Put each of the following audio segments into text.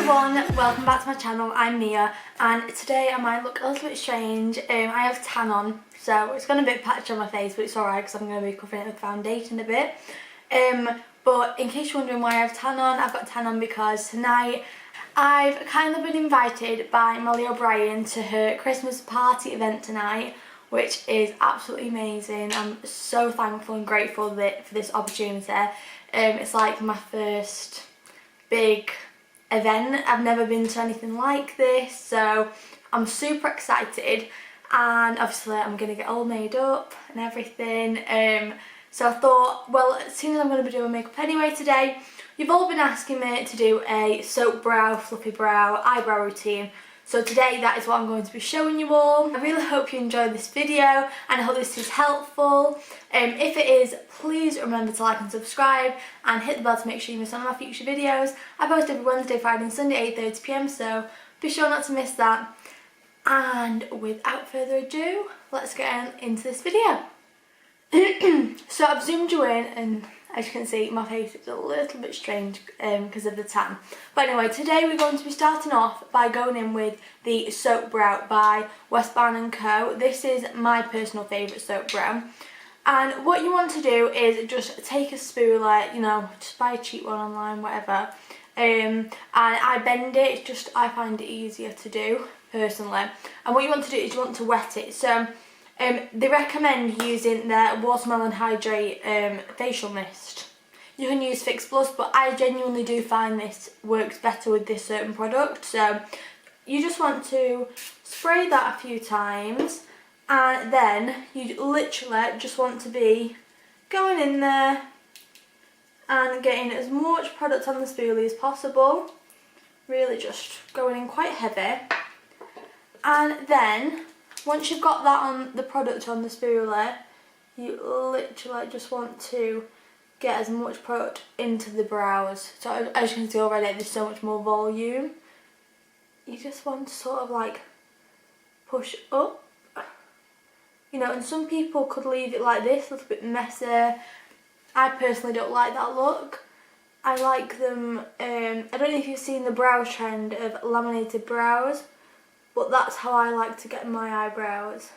everyone, welcome back to my channel. I'm Mia and today I might look a little bit strange. I have tan on, so it's going to be a bit patchy on my face, but it's alright because I'm going to be covering it with foundation a bit. But in case you're wondering why I have tan on, I've got tan on because tonight I've kind of been invited by Molly O'Brien to her Christmas party event tonight, which is absolutely amazing. I'm so thankful and grateful for this opportunity. It's like my first big event. I've never been to anything like this, so I'm super excited, and obviously I'm going to get all made up and everything. So I thought, well, as soon as I'm going to be doing makeup anyway today, you've all been asking me to do a soap brow, fluffy brow, eyebrow routine. So today that is what I'm going to be showing you all. I really hope you enjoyed this video and I hope this is helpful. If it is, please remember to like and subscribe and hit the bell to make sure you miss none of my future videos. I post every Wednesday, Friday and Sunday 8:30 PM, so be sure not to miss that. And without further ado, let's get into this video. So I've zoomed you in, and as you can see my face is a little bit strange because of the tan. But anyway, today we're going to be starting off by going in with the Soap Brow by Westbourne & Co. This is my personal favourite soap brow. And what you want to do is just take a spooler, you know, just buy a cheap one online, whatever. And I bend it, it's just, I find it easier to do personally. And what you want to do is you want to wet it. So they recommend using their Watermelon Hydrate facial mist. You can use Fix Plus, but I genuinely do find this works better with this certain product. So you just want to spray that a few times, and then you literally just want to be going in there and getting as much product on the spoolie as possible. Really just going in quite heavy. And then once you've got that on the product on the spoolie, you literally just want to get as much product into the brows. So as you can see already, there's so much more volume. You just want to sort of like push up, you know, and some people could leave it like this, a little bit messy. I personally don't like that look. I like them, I don't know if you've seen the brow trend of laminated brows, but that's how I like to get my eyebrows.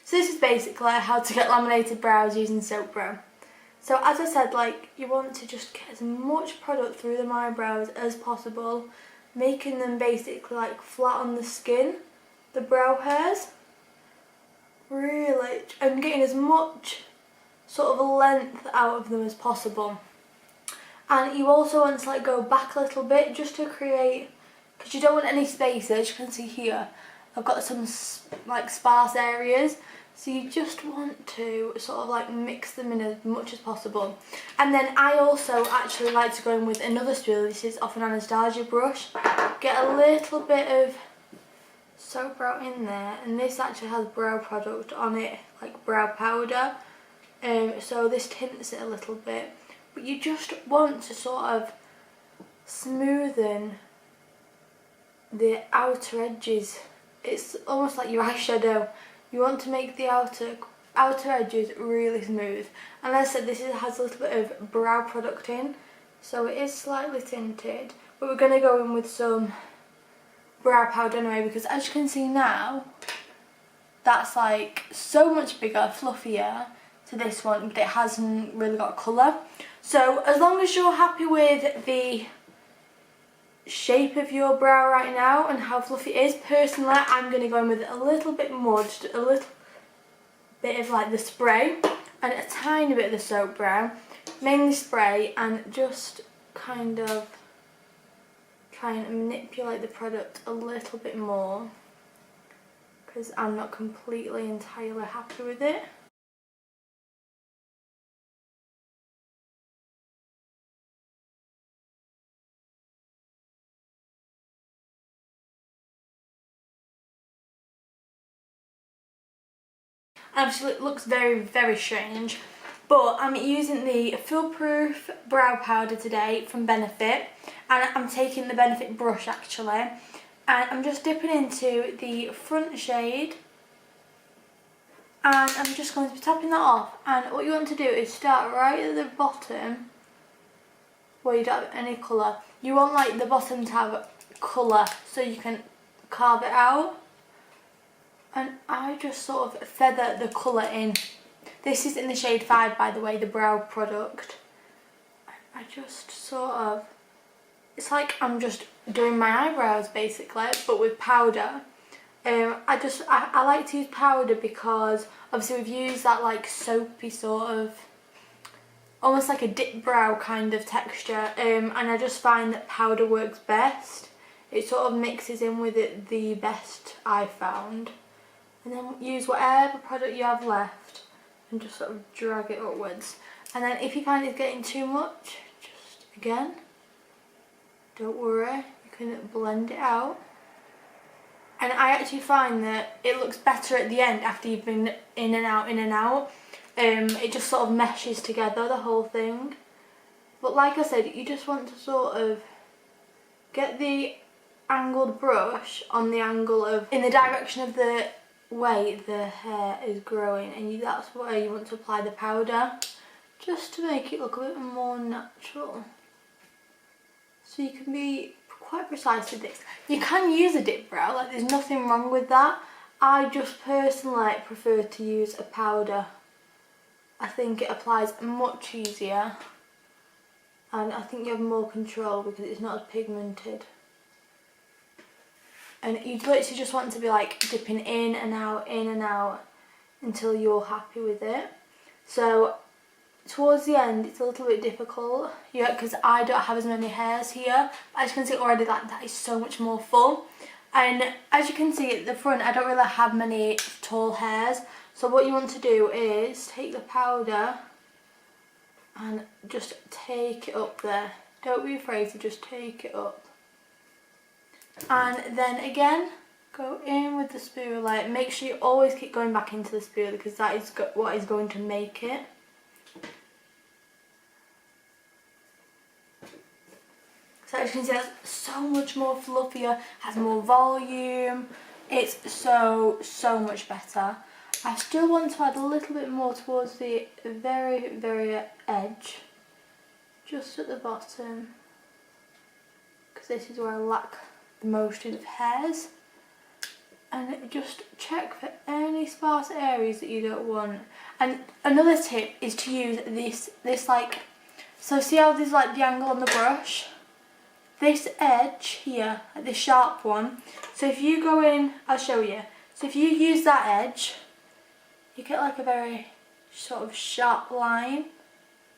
So this is basically how to get laminated brows using soap brow. So as I said, like, you want to just get as much product through the eyebrows as possible, making them basically like flat on the skin, the brow hairs. Really, and getting as much sort of length out of them as possible. And you also want to like go back a little bit just to create, because you don't want any space. As you can see here, I've got some like sparse areas, so you just want to sort of like mix them in as much as possible. And then I also actually like to go in with another spoolie. This is off an Anastasia brush. Get a little bit of soap brow in there, and this actually has brow product on it, like brow powder. So this tints it a little bit, but you just want to sort of smoothen the outer edges. It's almost like your eyeshadow. You want to make the outer edges really smooth. And as I said, this has a little bit of brow product in, so it is slightly tinted, but we're going to go in with some brow powder anyway, because as you can see now, that's like so much bigger, fluffier to this one, but it hasn't really got colour. So as long as you're happy with the shape of your brow right now and how fluffy it is, personally I'm going to go in with a little bit more, just a little bit of like the spray and a tiny bit of the soap brow, mainly spray, and just kind of try and manipulate the product a little bit more because I'm not completely entirely happy with it. Obviously it looks very, very strange, but I'm using the Foolproof Brow Powder today from Benefit, and I'm taking the Benefit brush actually, and I'm just dipping into the front shade, and I'm just going to be tapping that off. And what you want to do is start right at the bottom where you don't have any colour. You want like the bottom to have colour so you can carve it out. And I just sort of feather the colour in. This is in the shade 5, by the way, the brow product. I just sort of, it's like I'm just doing my eyebrows basically, but with powder. I like to use powder because obviously we've used that like soapy sort of, almost like a dip brow kind of texture, and I just find that powder works best. It sort of mixes in with it the best I've found. And then use whatever product you have left and just sort of drag it upwards. And then if you find it's getting too much, just again, don't worry, you can blend it out. And I actually find that it looks better at the end after you've been in and out, in and out. It just sort of meshes together, the whole thing. But like I said, you just want to sort of get the angled brush on the angle of, in the direction of the way the hair is growing, and that's where you want to apply the powder, just to make it look a bit more natural. So you can be quite precise with this. You can use a dip brow, like there's nothing wrong with that. I just personally prefer to use a powder. I think it applies much easier, and I think you have more control because it's not as pigmented. And you literally just want to be like dipping in and out until you're happy with it. So towards the end it's a little bit difficult, yeah, because I don't have as many hairs here. But as you can see already, that is so much more full. And as you can see at the front, I don't really have many tall hairs. So what you want to do is take the powder and just take it up there. Don't be afraid to just take it up. And then again, go in with the spoolie. Make sure you always keep going back into the spoolie because that is what is going to make it. So as you can see, that's so much more fluffier, has more volume. It's so much better. I still want to add a little bit more towards the very edge, just at the bottom, because this is where I lack the most of hairs. And just check for any sparse areas that you don't want. And another tip is to use this like, so see how there's like the angle on the brush? This edge here, like this sharp one, so if you go in, I'll show you. So if you use that edge, you get like a very sort of sharp line.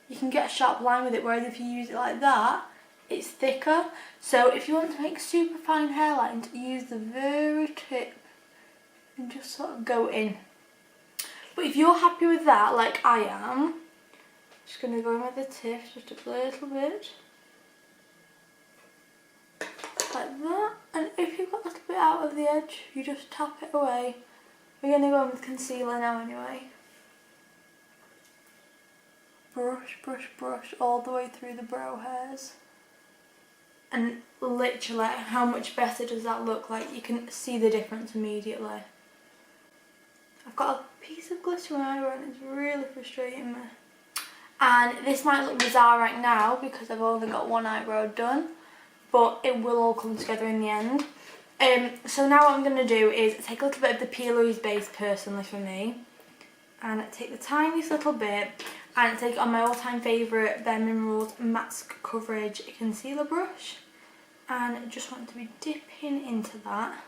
You can get a sharp line with it, whereas if you use it like that, it's thicker. So if you want to make super fine hairlines, use the very tip and just sort of go in. But if you're happy with that, like I am, just going to go in with the tip just a little bit. Like that. And if you've got a little bit out of the edge, you just tap it away. We're going to go in with concealer now anyway. Brush all the way through the brow hairs. And literally, how much better does that look? Like, you can see the difference immediately. I've got a piece of glitter on my eyebrow and it's really frustrating me. And this might look bizarre right now because I've only got one eyebrow done, but it will all come together in the end. So now what I'm going to do is take a little bit of the plouise base, personally for me, and take the tiniest little bit and take it on my all-time favourite Bare Minerals Mask Coverage Concealer brush, and just want to be dipping into that.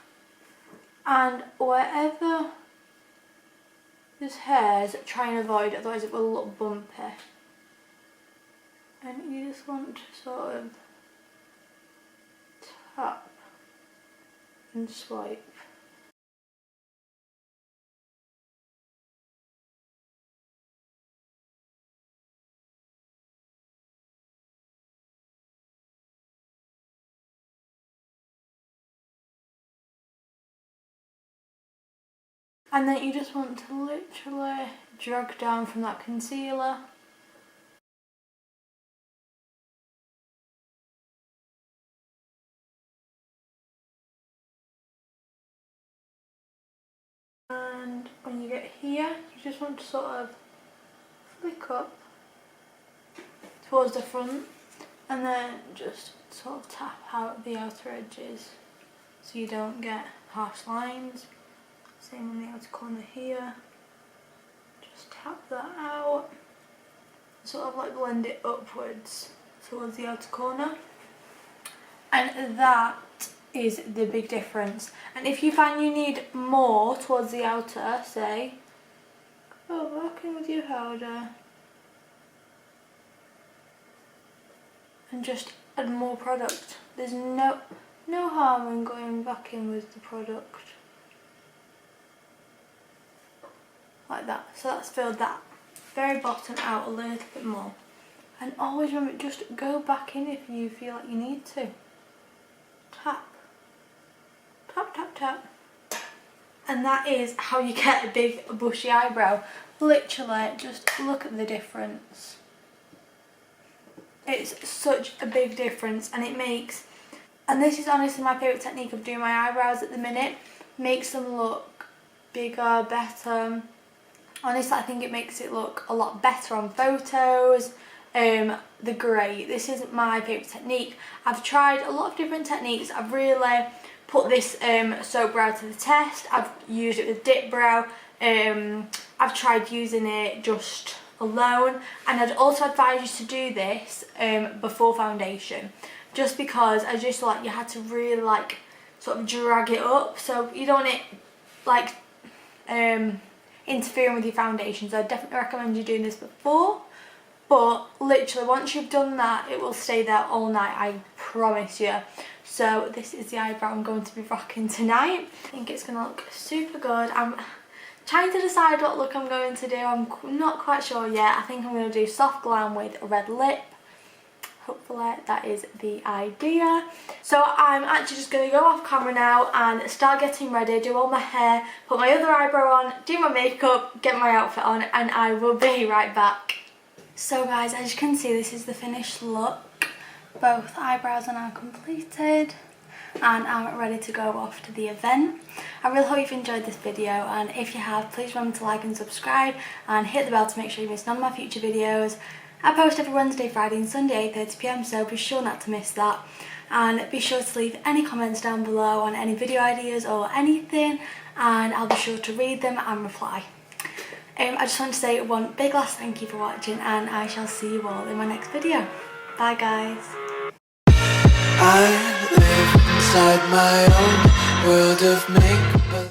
And wherever there's hairs, try and avoid, otherwise it will look bumpy. And you just want to sort of tap and swipe. And then you just want to literally drag down from that concealer. And when you get here, you just want to sort of flick up towards the front And then just sort of tap out the outer edges so you don't get harsh lines. Same on the outer corner here. Just tap that out. Sort of like blend it upwards towards the outer corner. And that is the big difference. And if you find you need more towards the outer, say, go back in with your powder and just add more product. There's no harm in going back in with the product. Like that. So that's filled that very bottom out a little bit more. And always remember, just go back in if you feel like you need to. Tap. Tap, tap, tap. And that is how you get a big bushy eyebrow. Literally, just look at the difference. It's such a big difference, and it makes, and this is honestly my favourite technique of doing my eyebrows at the minute, makes them look bigger, better. Honestly, I think it makes it look a lot better on photos. They're great. This is my favourite technique. I've tried a lot of different techniques. I've really put this soap brow to the test. I've used it with dip brow. I've tried using it just alone, and I'd also advise you to do this before foundation, just because I just thought you had to really like sort of drag it up, so you don't want it like interfering with your foundation. So I definitely recommend you doing this before, but literally once you've done that, it will stay there all night, I promise you. So this is the eyebrow I'm going to be rocking tonight. I think it's going to look super good. I'm trying to decide what look I'm going to do. I'm not quite sure yet. I think I'm going to do soft glam with a red lip. Hopefully that is the idea. So I'm actually just going to go off camera now and start getting ready, do all my hair, put my other eyebrow on, do my makeup, get my outfit on, and I will be right back. So guys, as you can see, this is the finished look. Both eyebrows are now completed, and I'm ready to go off to the event. I really hope you've enjoyed this video, and if you have, please remember to like and subscribe and hit the bell to make sure you miss none of my future videos. I post every Wednesday, Friday and Sunday 8:30 PM, so be sure not to miss that, and be sure to leave any comments down below on any video ideas or anything, and I'll be sure to read them and reply. I just want to say one big last thank you for watching, and I shall see you all in my next video. Bye guys. I live inside my own world of make